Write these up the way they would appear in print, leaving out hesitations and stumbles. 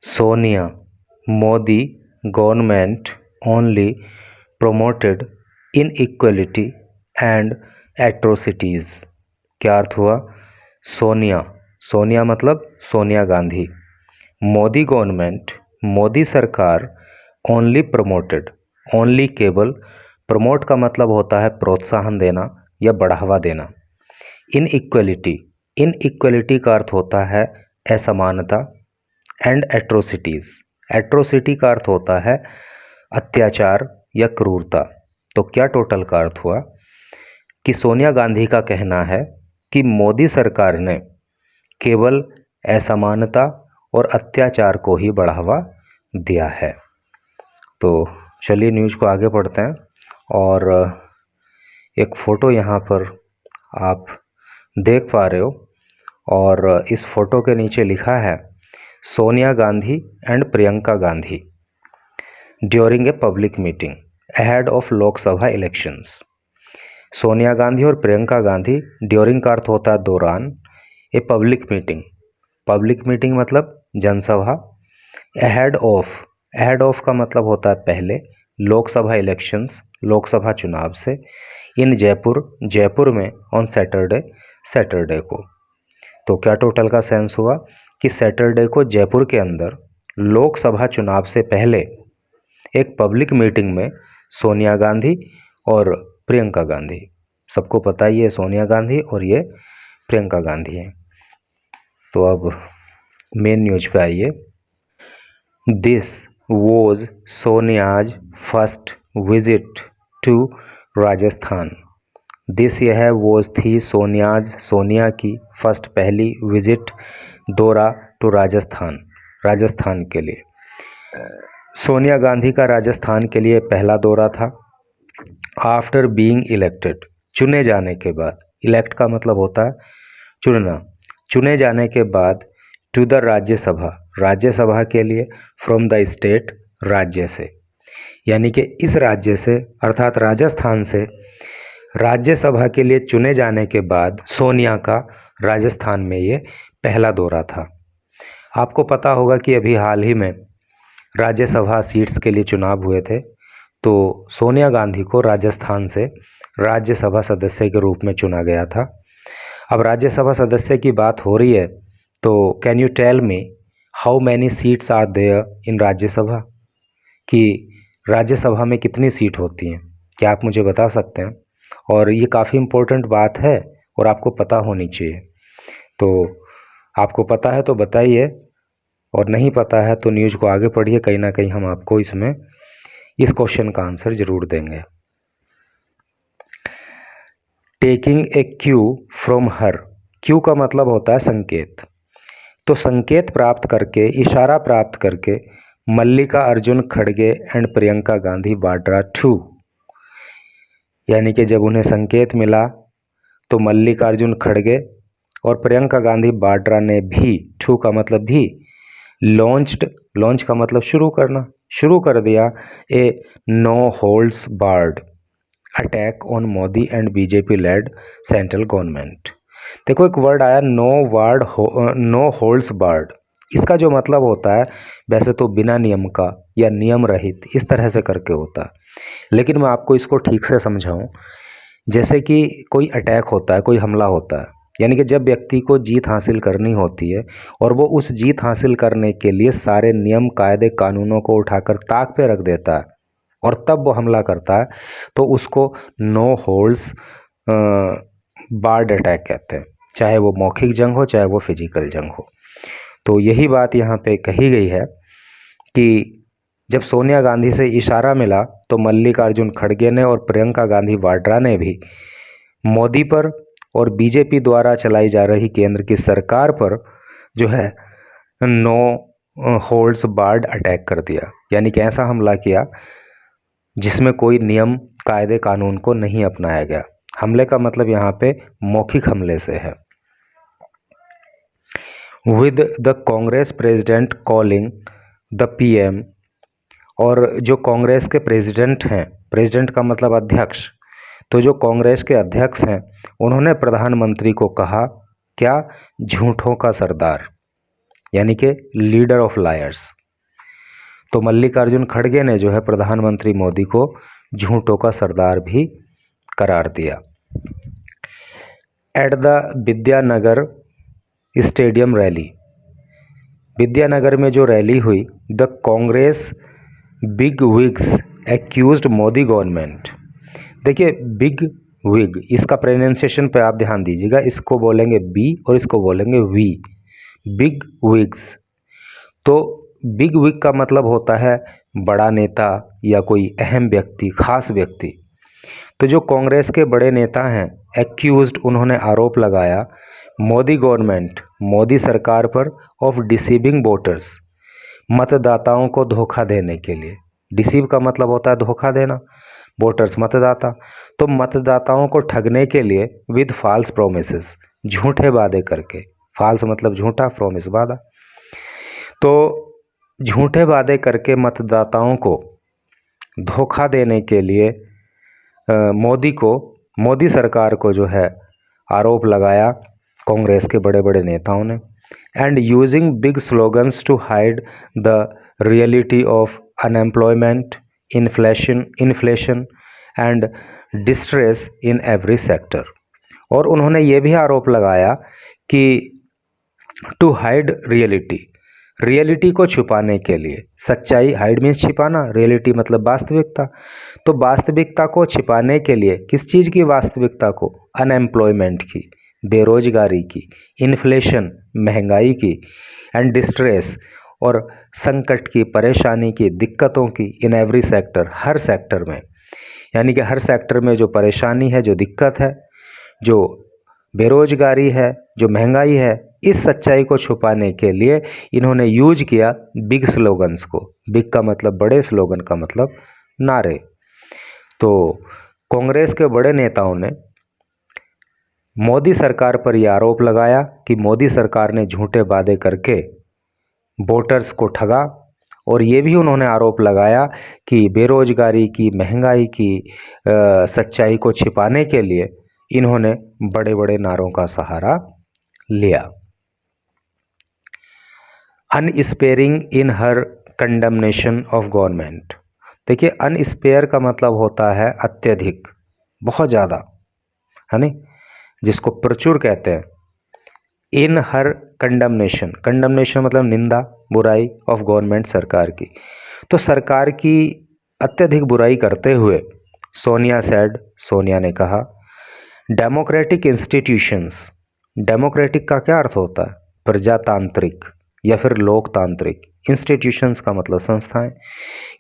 Sonia, Modi government only promoted inequality and atrocities। क्या अर्थ हुआ? सोनिया, सोनिया मतलब सोनिया गांधी। मोदी गवर्नमेंट, मोदी सरकार ओनली प्रमोटेड, ओनली केवल, प्रमोट का मतलब होता है प्रोत्साहन देना या बढ़ावा देना। इनइक्वलिटी, इनइक्वलिटी का अर्थ होता है असमानता। एंड एट्रोसिटीज़, एट्रोसिटी का अर्थ होता है अत्याचार या क्रूरता। तो क्या टोटल का अर्थ हुआ कि सोनिया गांधी का कहना है कि मोदी सरकार ने केवल असमानता और अत्याचार को ही बढ़ावा दिया है। तो चलिए न्यूज़ को आगे पढ़ते हैं। और एक फ़ोटो यहाँ पर आप देख पा रहे हो, और इस फोटो के नीचे लिखा है Sonia Gandhi and Priyanka Gandhi during a public meeting ahead of Lok Sabha elections. Sonia Gandhi और प्रियंका गांधी, ड्यूरिंग का अर्थ होता है दौरान, a public meeting, public meeting मतलब जनसभा, अहेड ऑफ, अहेड ऑफ का मतलब होता है पहले, लोकसभा इलेक्शंस, लोकसभा चुनाव से, इन जयपुर, जयपुर में, ऑन सैटरडे, सैटरडे को। तो क्या टोटल का सेंस हुआ कि सैटरडे को जयपुर के अंदर लोकसभा चुनाव से पहले एक पब्लिक मीटिंग में सोनिया गांधी और प्रियंका गांधी, सबको पता ही है सोनिया गांधी और ये प्रियंका गांधी हैं। तो अब मेन न्यूज पे आइए। This was Sonia's first visit to Rajasthan. This यह है, वॉज थी, सोनियाज सोनिया की, फर्स्ट पहली, विजिट दौरा, टू राजस्थान, राजस्थान के लिए। सोनिया गांधी का राजस्थान के लिए पहला दौरा था। आफ्टर बीइंग इलेक्टेड, चुने जाने के बाद, इलेक्ट का मतलब होता है चुनना, चुने जाने के बाद, टू द राज्यसभा, राज्यसभा के लिए, फ्रॉम द स्टेट, राज्य से, यानी कि इस राज्य से अर्थात राजस्थान से राज्यसभा के लिए चुने जाने के बाद सोनिया का राजस्थान में ये पहला दौरा था। आपको पता होगा कि अभी हाल ही में राज्यसभा सीट्स के लिए चुनाव हुए थे, तो सोनिया गांधी को राजस्थान से राज्यसभा सदस्य के रूप में चुना गया था। अब राज्यसभा सदस्य की बात हो रही है, तो can you tell me how many seats are there in Rajya Sabha, कि राज्यसभा में कितनी सीट होती हैं? क्या आप मुझे बता सकते हैं? और ये काफ़ी इम्पोर्टेंट बात है और आपको पता होनी चाहिए। तो आपको पता है तो बताइए, और नहीं पता है तो न्यूज़ को आगे पढ़िए, कहीं ना कहीं हम आपको इसमें इस क्वेश्चन का आंसर जरूर देंगे। Taking a Q from her, Q का मतलब होता है संकेत। तो संकेत प्राप्त करके, इशारा प्राप्त करके, मल्लिका अर्जुन खड़गे एंड प्रियंका गांधी वाड्रा टू, यानी कि जब उन्हें संकेत मिला तो मल्लिकार्जुन खड़गे और प्रियंका गांधी वाड्रा ने भी, टू का मतलब भी, लॉन्च्ड, लॉन्च का मतलब शुरू करना, शुरू कर दिया, a no holds barred attack on Modi and BJP led central government. देखो एक वर्ड आया नो होल्ड्स बार्ड, इसका जो मतलब होता है वैसे तो बिना नियम का या नियम रहित, इस तरह से करके होता है, लेकिन मैं आपको इसको ठीक से समझाऊं। जैसे कि कोई अटैक होता है, कोई हमला होता है, यानी कि जब व्यक्ति को जीत हासिल करनी होती है और वो उस जीत हासिल करने के लिए सारे नियम कायदे कानूनों को उठाकर ताक पे रख देता है और तब वो हमला करता है, तो उसको नो होल्ड्स बार्ड अटैक कहते हैं, चाहे वो मौखिक जंग हो चाहे वो फिजिकल जंग हो। तो यही बात यहाँ पे कही गई है कि जब सोनिया गांधी से इशारा मिला तो मल्लिकार्जुन खड़गे ने और प्रियंका गांधी वाड्रा ने भी मोदी पर और बीजेपी द्वारा चलाई जा रही केंद्र की सरकार पर जो है नो होल्ड्स बार्ड अटैक कर दिया, यानी कि ऐसा हमला किया जिसमें कोई नियम कायदे कानून को नहीं अपनाया गया। हमले का मतलब यहाँ पे मौखिक हमले से है। With the Congress president calling the PM, और जो कांग्रेस के प्रेसिडेंट हैं, प्रेसिडेंट का मतलब अध्यक्ष, तो जो कांग्रेस के अध्यक्ष हैं उन्होंने प्रधानमंत्री को कहा क्या, झूठों का सरदार, यानी कि लीडर ऑफ लायर्स। तो मल्लिकार्जुन खड़गे ने जो है प्रधानमंत्री मोदी को झूठों का सरदार भी करार दिया। At the Vidyanagar stadium rally, Vidyanagar में जो रैली हुई, the Congress big wigs accused Modi government. देखिए बिग विग, इसका प्रोनाउंसिएशन पे आप ध्यान दीजिएगा, इसको बोलेंगे बी और इसको बोलेंगे वी, बिग विग्स। तो बिग विग का मतलब होता है बड़ा नेता या कोई अहम व्यक्ति, खास व्यक्ति। तो जो कांग्रेस के बड़े नेता हैं, एक्यूज्ड, उन्होंने आरोप लगाया मोदी गवर्नमेंट, मोदी सरकार पर, ऑफ डिसीविंग वोटर्स, मतदाताओं को धोखा देने के लिए। डिसीव का मतलब होता है धोखा देना, वोटर्स मतदाता, तो मतदाताओं को ठगने के लिए विद फॉल्स प्रोमिसेस, झूठे वादे करके। फॉल्स मतलब झूठा, प्रोमिस वादा। तो झूठे वादे करके मतदाताओं को धोखा देने के लिए मोदी सरकार को जो है आरोप लगाया कांग्रेस के बड़े बड़े नेताओं ने। And using big slogans to hide the reality of unemployment, inflation and distress in every sector. और उन्होंने ये भी आरोप लगाया कि टू हाइड रियलिटी को छुपाने के लिए, सच्चाई, हाइड मीन्स छिपाना, रियलिटी मतलब वास्तविकता, तो वास्तविकता को छिपाने के लिए, किस चीज़ की वास्तविकता को? अनएम्प्लॉयमेंट की, बेरोजगारी की, इन्फ्लेशन, महंगाई की, एंड डिस्ट्रेस, और संकट की, परेशानी की, दिक्कतों की, इन एवरी सेक्टर, हर सेक्टर में, यानी कि हर सेक्टर में जो परेशानी है, जो दिक्कत है, जो बेरोजगारी है, जो महंगाई है, इस सच्चाई को छुपाने के लिए इन्होंने यूज किया बिग स्लोगन्स को। बिग का मतलब बड़े, स्लोगन का मतलब नारे। तो कांग्रेस के बड़े नेताओं ने मोदी सरकार पर यह आरोप लगाया कि मोदी सरकार ने झूठे वादे करके वोटर्स को ठगा, और ये भी उन्होंने आरोप लगाया कि बेरोजगारी की, महंगाई की सच्चाई को छिपाने के लिए इन्होंने बड़े बड़े नारों का सहारा लिया। अनस्पेयरिंग इन हर कंडमनेशन ऑफ गवर्नमेंट। देखिए अनस्पेयर का मतलब होता है अत्यधिक, बहुत ज़्यादा, है नहीं, जिसको प्रचुर कहते हैं। इन हर कंडमनेशन, कंडमनेशन मतलब निंदा, बुराई, ऑफ गवर्नमेंट, सरकार की। तो सरकार की अत्यधिक बुराई करते हुए सोनिया सेड, सोनिया ने कहा, डेमोक्रेटिक इंस्टीट्यूशंस, डेमोक्रेटिक का क्या अर्थ होता है? प्रजातांत्रिक या फिर लोकतांत्रिक। इंस्टीट्यूशंस का मतलब संस्थाएं,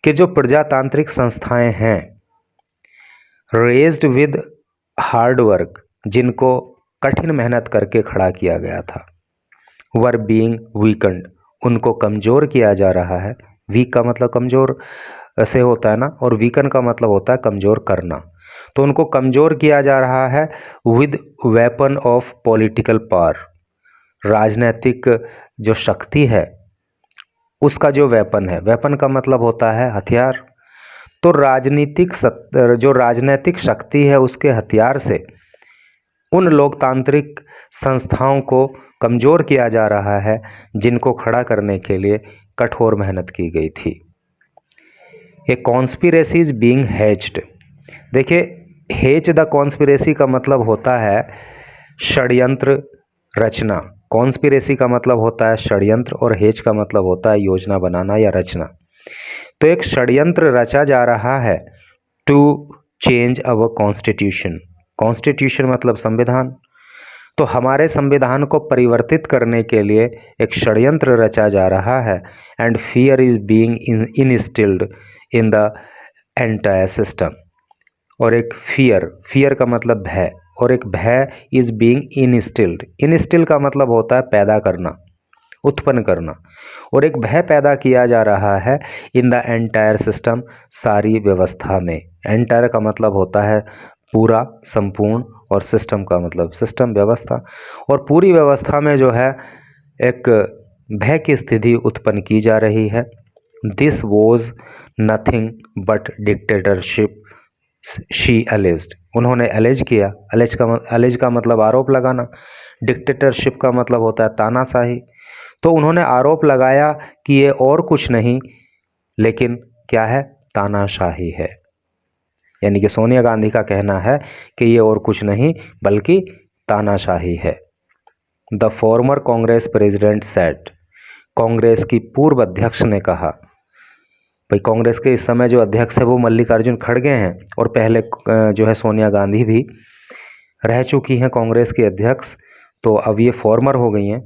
कि जो प्रजातांत्रिक संस्थाएं हैं, रेज्ड विद हार्ड वर्क, जिनको कठिन मेहनत करके खड़ा किया गया था, वर बीइंग वीकंड, उनको कमज़ोर किया जा रहा है। वीक का मतलब कमज़ोर से होता है ना, और वीकन का मतलब होता है कमज़ोर करना। तो उनको कमज़ोर किया जा रहा है with weapon of political power, राजनीतिक जो शक्ति है उसका जो वेपन है, वेपन का मतलब होता है हथियार। तो जो राजनीतिक शक्ति है उसके हथियार से उन लोकतांत्रिक संस्थाओं को कमज़ोर किया जा रहा है जिनको खड़ा करने के लिए कठोर मेहनत की गई थी। ए कॉन्स्पिरेसी इज बीइंग हेज्ड। देखिए हेज द कॉन्स्पिरेसी का मतलब होता है षड्यंत्र रचना। कॉन्स्पिरेसी का मतलब होता है षड्यंत्र, और हेज का मतलब होता है योजना बनाना या रचना। तो एक षड्यंत्र रचा जा रहा है to change our constitution. Constitution मतलब संविधान। तो हमारे संविधान को परिवर्तित करने के लिए एक षड्यंत्र रचा जा रहा है। And fear is being instilled in the entire system. और एक फियर का मतलब भय, और एक भय इज बीइंग इनस्टिल्ड। इनस्टिल का मतलब होता है पैदा करना, उत्पन्न करना, और एक भय पैदा किया जा रहा है इन द एंटायर सिस्टम, सारी व्यवस्था में। एंटायर का मतलब होता है पूरा, संपूर्ण, और सिस्टम का मतलब सिस्टम, व्यवस्था। और पूरी व्यवस्था में जो है एक भय की स्थिति उत्पन्न की जा रही है। This was nothing but dictatorship she एलिज्ड। उन्होंने एलिज किया, एलिज का मतलब आरोप लगाना, डिक्टेटरशिप का मतलब होता है तानाशाही। तो उन्होंने आरोप लगाया कि ये और कुछ नहीं लेकिन क्या है, तानाशाही है। यानी कि सोनिया गांधी का कहना है कि ये और कुछ नहीं बल्कि तानाशाही है। The former Congress president said, Congress की पूर्व अध्यक्ष ने कहा, भाई कांग्रेस के इस समय जो अध्यक्ष है वो मल्लिकार्जुन खड़गे हैं और पहले जो है सोनिया गांधी भी रह चुकी हैं कांग्रेस की अध्यक्ष, तो अब ये फॉर्मर हो गई हैं।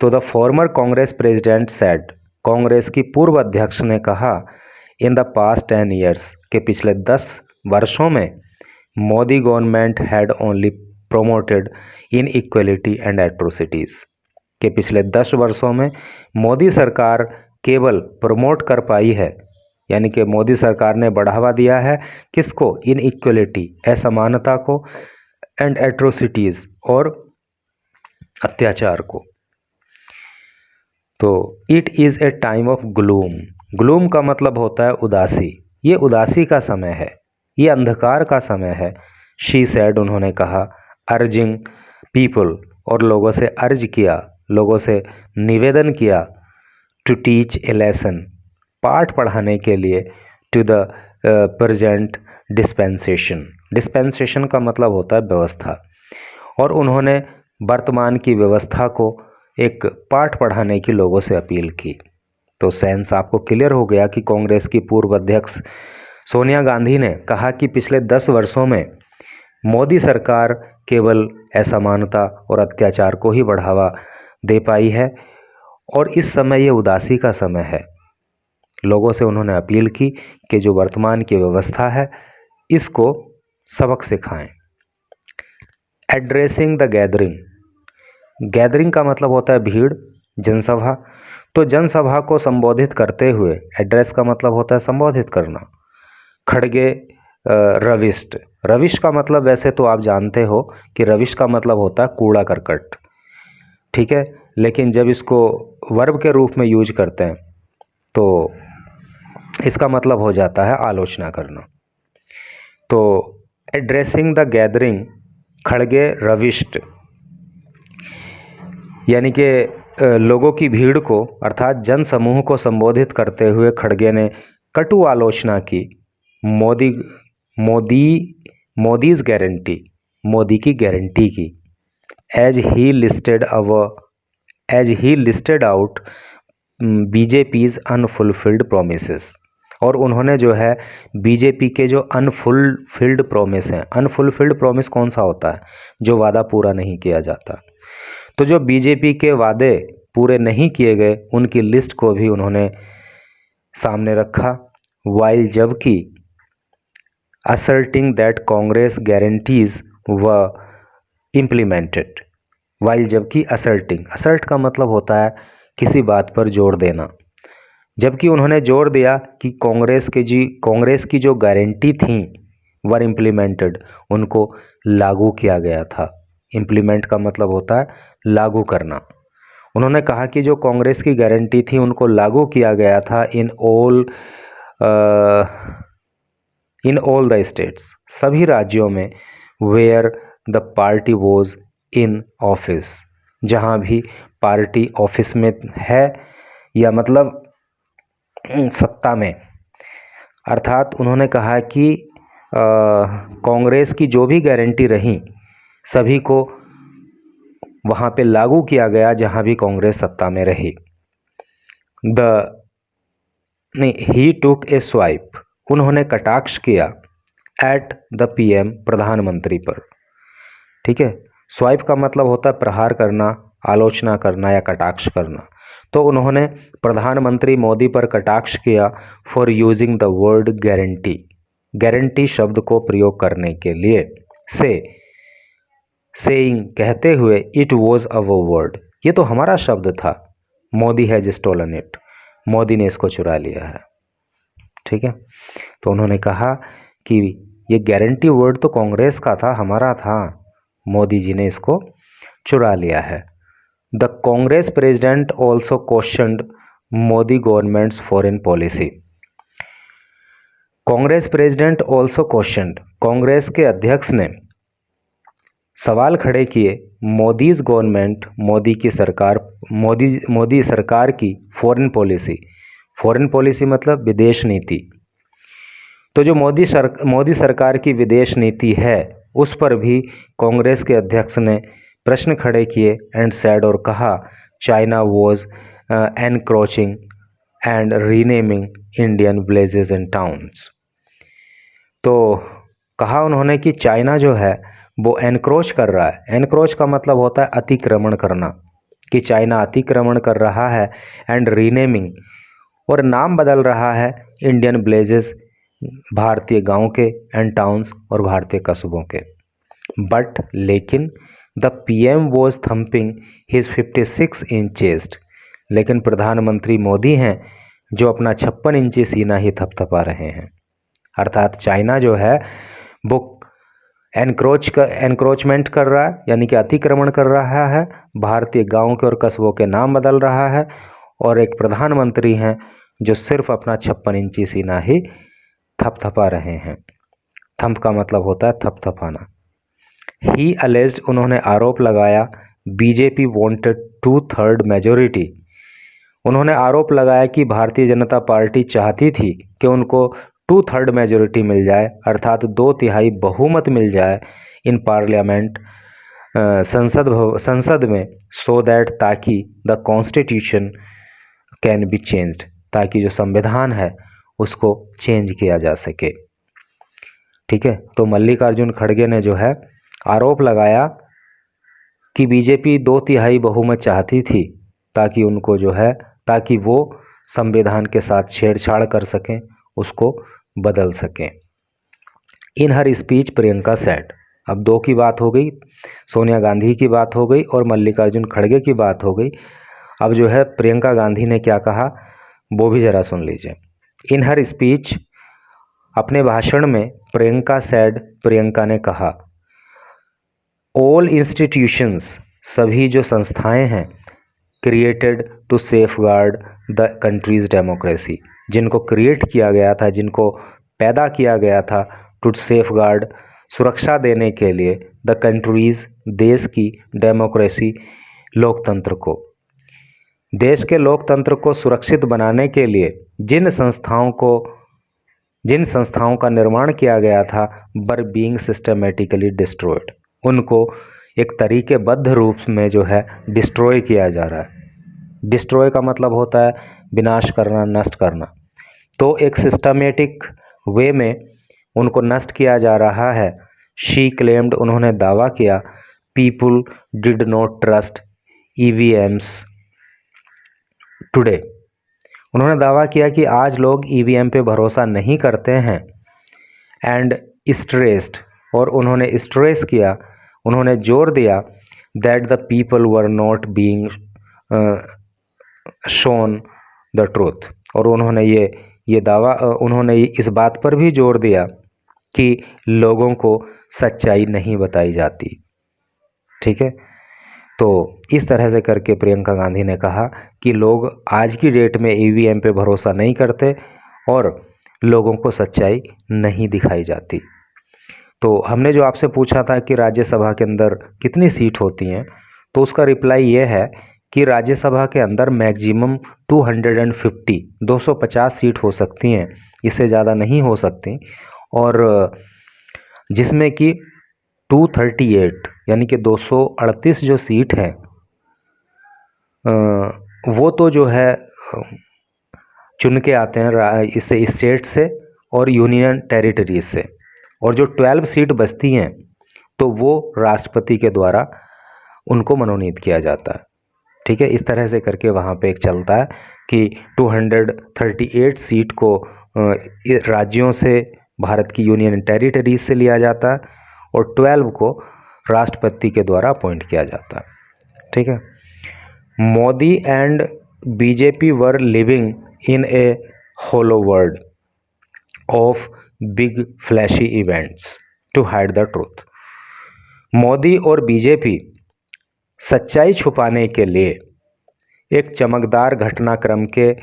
तो the former Congress president said, Congress की पूर्व अध्यक्ष ने कहा, इन द पास्ट 10 ईयर्स, के पिछले 10 वर्षों में Modi government had only promoted in equality and atrocities, के पिछले 10 वर्षों में मोदी सरकार केवल प्रमोट कर पाई है, यानी कि मोदी सरकार ने बढ़ावा दिया है किसको, इन इक्वलिटी, असमानता को, एंड एट्रोसिटीज़, और अत्याचार को। तो it is a time of gloom, gloom का मतलब होता है उदासी, ये उदासी का समय है, ये अंधकार का समय है। शी सैड, उन्होंने कहा, अर्जिंग पीपल, और लोगों से अर्ज किया, लोगों से निवेदन किया, टू टीच ए लेसन, पाठ पढ़ाने के लिए, to the present dispensation, dispensation का मतलब होता है व्यवस्था, और उन्होंने वर्तमान की व्यवस्था को एक पाठ पढ़ाने की लोगों से अपील की। तो सेंस आपको क्लियर हो गया कि कांग्रेस की पूर्व अध्यक्ष सोनिया गांधी ने कहा कि पिछले 10 वर्षों में मोदी सरकार केवल असमानता और अत्याचार को ही बढ़ावा दे पाई है, और इस समय ये उदासी का समय है। लोगों से उन्होंने अपील की कि जो वर्तमान की व्यवस्था है इसको सबक सिखाएं। एड्रेसिंग द गैदरिंग, गैदरिंग का मतलब होता है भीड़, जनसभा, तो जनसभा को संबोधित करते हुए, एड्रेस का मतलब होता है संबोधित करना। खड़गे रविष्ट, रविश का मतलब वैसे तो आप जानते हो कि रविश का मतलब होता है कूड़ा करकट, ठीक है, लेकिन जब इसको वर्ब के रूप में यूज करते हैं तो इसका मतलब हो जाता है आलोचना करना। तो एड्रेसिंग द गैदरिंग, खड़गे रविष्ट, यानी कि लोगों की भीड़ को अर्थात जन समूह को संबोधित करते हुए खड़गे ने कटु आलोचना की मोदीज गारंटी, मोदी की गारंटी की, as he listed out BJP's unfulfilled promises, और उन्होंने जो है बीजेपी के जो अनफुलफिल्ड प्रोमिस हैं, अनफुलफिल्ड प्रोमिस कौन सा होता है, जो वादा पूरा नहीं किया जाता, तो जो बीजेपी के वादे पूरे नहीं किए गए उनकी लिस्ट को भी उन्होंने सामने रखा। वाइल जबकि असर्टिंग दैट कांग्रेस गारंटीज व इम्प्लीमेंटेड, वाइल जबकि असर्टिंग, असर्ट का मतलब होता है किसी बात पर जोर देना, जबकि उन्होंने जोर दिया कि कांग्रेस की जो गारंटी थी वर इम्प्लीमेंटेड, उनको लागू किया गया था। इम्प्लीमेंट का मतलब होता है लागू करना। उन्होंने कहा कि जो कांग्रेस की गारंटी थी उनको लागू किया गया था इन ऑल द स्टेट्स, सभी राज्यों में, where the party was in office, जहाँ भी पार्टी ऑफिस में है या मतलब सत्ता में, अर्थात उन्होंने कहा कि कांग्रेस की जो भी गारंटी रही सभी को वहाँ पे लागू किया गया जहाँ भी कांग्रेस सत्ता में रही। ही टुक ए स्वाइप, उन्होंने कटाक्ष किया एट द पीएम, प्रधानमंत्री पर, ठीक है। स्वाइप का मतलब होता है प्रहार करना, आलोचना करना या कटाक्ष करना, तो उन्होंने प्रधानमंत्री मोदी पर कटाक्ष किया for using the word guarantee, guarantee शब्द को प्रयोग करने के लिए, सेइंग कहते हुए, इट वॉज अवर वर्ड, ये तो हमारा शब्द था, Modi has stolen it, Modi ने इसको चुरा लिया है, ठीक है। तो उन्होंने कहा कि ये गारंटी वर्ड तो कांग्रेस का था, हमारा था, मोदी जी ने इसको चुरा लिया है। The Congress president also questioned Modi governments foreign policy, Congress president also questioned, Congress के अध्यक्ष ने सवाल खड़े किए मोदीज गवर्नमेंट, मोदी की सरकार, मोदी सरकार की फॉरेन पॉलिसी मतलब विदेश नीति। तो जो मोदी सरकार की विदेश नीति है उस पर भी कांग्रेस के अध्यक्ष ने प्रश्न खड़े किए एंड सेड, और कहा China was encroaching and renaming Indian villages and towns. तो कहा उन्होंने कि चाइना जो है वो एनक्रोच कर रहा है। एनक्रोच का मतलब होता है अतिक्रमण करना, कि चाइना अतिक्रमण कर रहा है, एंड रीनेमिंग, और नाम बदल रहा है इंडियन विलेजेस, भारतीय गांव के, एंड टाउन्स, और भारतीय कस्बों के। बट लेकिन the PM was thumping his 56 inch chest, लेकिन प्रधानमंत्री मोदी हैं जो अपना 56 इंची सीना ही थपथपा रहे हैं। अर्थात चाइना जो है वो एनक्रोचमेंट कर रहा है, यानी कि अतिक्रमण कर रहा है, भारतीय गांव के और कस्बों के नाम बदल रहा है, और एक प्रधानमंत्री हैं जो सिर्फ अपना 56 इंची सीना ही थपथपा रहे हैं। थंप का मतलब होता है थपथपाना। ही अलेज्ड, उन्होंने आरोप लगाया, बीजेपी वांटेड 2/3 मेजोरिटी। उन्होंने आरोप लगाया कि भारतीय जनता पार्टी चाहती थी कि उनको 2/3 मेजोरिटी मिल जाए, अर्थात 2/3 बहुमत मिल जाए इन पार्लियामेंट, संसद में, सो दैट, ताकि the constitution can be changed, ताकि जो संविधान है उसको चेंज किया जा सके। ठीक है, तो मल्लिकार्जुन खड़गे ने जो है आरोप लगाया कि बीजेपी 2/3 बहुमत चाहती थी ताकि उनको जो है, ताकि वो संविधान के साथ छेड़छाड़ कर सकें, उसको बदल सकें। इन हर स्पीच प्रियंका सेड, अब दो की बात हो गई, सोनिया गांधी की बात हो गई और मल्लिकार्जुन खड़गे की बात हो गई। अब जो है प्रियंका गांधी ने क्या कहा वो भी जरा सुन लीजिए। इन हर स्पीच, अपने भाषण में प्रियंका सेड, प्रियंका ने कहा, ऑल इंस्टीट्यूशंस, सभी जो संस्थाएं हैं, created to safeguard the country's democracy, जिनको क्रिएट किया गया था, जिनको पैदा किया गया था, टू सेफगार्ड, सुरक्षा देने के लिए, द कंट्रीज, देश की, डेमोक्रेसी, लोकतंत्र को, देश के लोकतंत्र को सुरक्षित बनाने के लिए जिन संस्थाओं का निर्माण किया गया था, वर बीइंग सिस्टमेटिकली डिस्ट्रॉयड, उनको एक तरीकेबद्ध रूप में जो है डिस्ट्रॉय किया जा रहा है। डिस्ट्रॉय का मतलब होता है विनाश करना, नष्ट करना। तो एक सिस्टमेटिक वे में उनको नष्ट किया जा रहा है। शी क्लेम्ड, उन्होंने दावा किया, people did not trust EVMs today, उन्होंने दावा किया कि आज लोग ईवीएम पे भरोसा नहीं करते हैं। एंड स्ट्रेस्ड, और उन्होंने स्ट्रेस किया, उन्होंने जोर दिया, that the people were not being shown the truth, और उन्होंने उन्होंने इस बात पर भी जोर दिया कि लोगों को सच्चाई नहीं बताई जाती। ठीक है, तो इस तरह से करके प्रियंका गांधी ने कहा कि लोग आज की डेट में ईवीएम पे भरोसा नहीं करते और लोगों को सच्चाई नहीं दिखाई जाती। तो हमने जो आपसे पूछा था कि राज्यसभा के अंदर कितनी सीट होती हैं, तो उसका रिप्लाई ये है कि राज्यसभा के अंदर मैक्सिमम 250 सीट हो सकती हैं, इससे ज़्यादा नहीं हो सकती। और जिसमें कि 238 यानी कि 238 जो सीट है वो तो जो है चुन के आते हैं इससे, स्टेट से और यूनियन टेरिटरीज से, और जो 12 सीट बचती हैं तो वो राष्ट्रपति के द्वारा उनको मनोनीत किया जाता है। ठीक है, इस तरह से करके वहाँ पे एक चलता है कि 238 सीट को राज्यों से, भारत की यूनियन टेरिटरीज से लिया जाता है और 12 को राष्ट्रपति के द्वारा अपॉइंट किया जाता है। ठीक है, Modi and BJP were living in a hollow world of big flashy events to hide the truth. Modi और बीजेपी सच्चाई छुपाने के लिए एक चमकदार घटनाक्रम के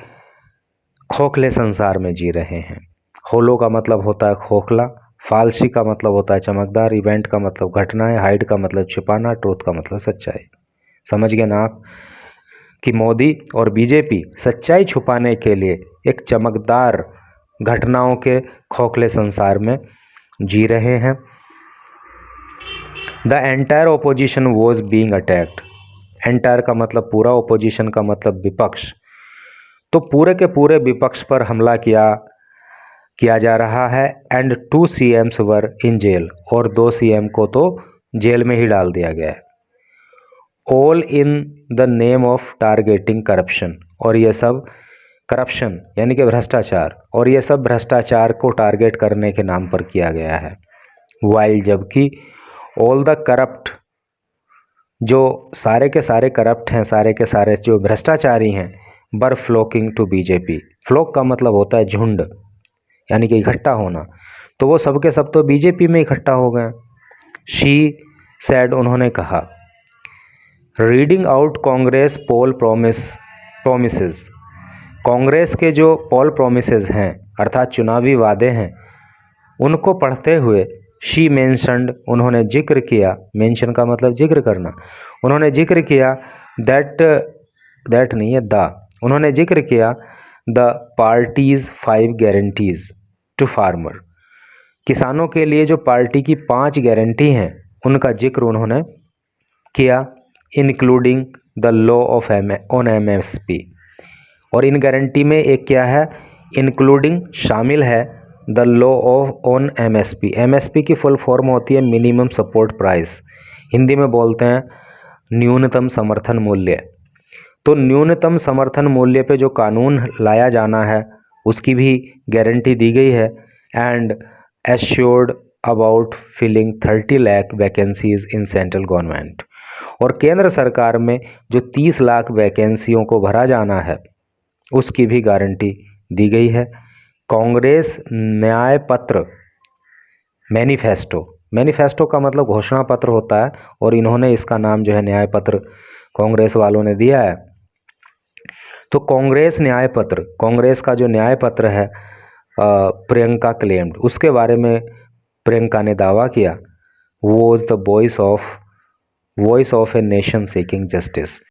खोखले संसार में जी रहे हैं। होलो का मतलब होता है खोखला, फाल्सी का मतलब होता है चमकदार, इवेंट का मतलब घटना है, हाइड का मतलब छिपाना, ट्रूथ का मतलब सच्चाई। समझ गए ना आप कि मोदी और बीजेपी सच्चाई छुपाने के लिए एक चमकदार घटनाओं के खोखले संसार में जी रहे हैं। The entire opposition was being attacked. Entire का मतलब पूरा, ओपोजिशन का मतलब विपक्ष। तो पूरे के पूरे विपक्ष पर हमला किया जा रहा है। And 2 CMs were in jail, और 2 CM को तो जेल में ही डाल दिया गया है। All in the name of targeting corruption, और ये सब करप्शन यानी कि भ्रष्टाचार, और ये सब भ्रष्टाचार को टारगेट करने के नाम पर किया गया है। वाइल, जबकि ऑल द करप्ट, जो सारे के सारे करप्ट हैं, सारे के सारे जो भ्रष्टाचारी हैं, बर फ्लोकिंग टू बीजेपी। फ्लोक का मतलब होता है झुंड, यानी कि इकट्ठा होना। तो वो सब के सब तो बीजेपी में इकट्ठा हो गए। शी सैड, उन्होंने कहा, रीडिंग आउट कांग्रेस पोल प्रोमिसेस। कांग्रेस के जो पोल प्रोमिसेस हैं, अर्थात चुनावी वादे हैं, उनको पढ़ते हुए शी मेंशनड, उन्होंने जिक्र किया, मेंशन का मतलब जिक्र करना, उन्होंने जिक्र किया दैट नहीं है द, उन्होंने जिक्र किया the parties 5 guarantees to farmer. किसानों के लिए जो पार्टी की 5 गारंटी हैं उनका जिक्र उन्होंने किया, including the law of on MSP। और इन गारंटी में एक क्या है, इंक्लूडिंग शामिल है the law of on MSP। MSP की फुल फॉर्म होती है मिनिमम सपोर्ट प्राइस, हिंदी में बोलते हैं न्यूनतम समर्थन मूल्य। तो न्यूनतम समर्थन मूल्य पे जो कानून लाया जाना है उसकी भी गारंटी दी गई है। And assured about filling 30 lakh vacancies in central government, और केंद्र सरकार में जो 30 लाख वैकेंसियों को भरा जाना है उसकी भी गारंटी दी गई है। कांग्रेस न्याय पत्र मैनिफेस्टो का मतलब घोषणा पत्र होता है, और इन्होंने इसका नाम जो है न्याय पत्र कांग्रेस वालों ने दिया है। तो कांग्रेस न्याय पत्र, कांग्रेस का जो न्याय पत्र है, प्रियंका क्लेम्ड, उसके बारे में प्रियंका ने दावा किया, was the voice of a nation seeking justice.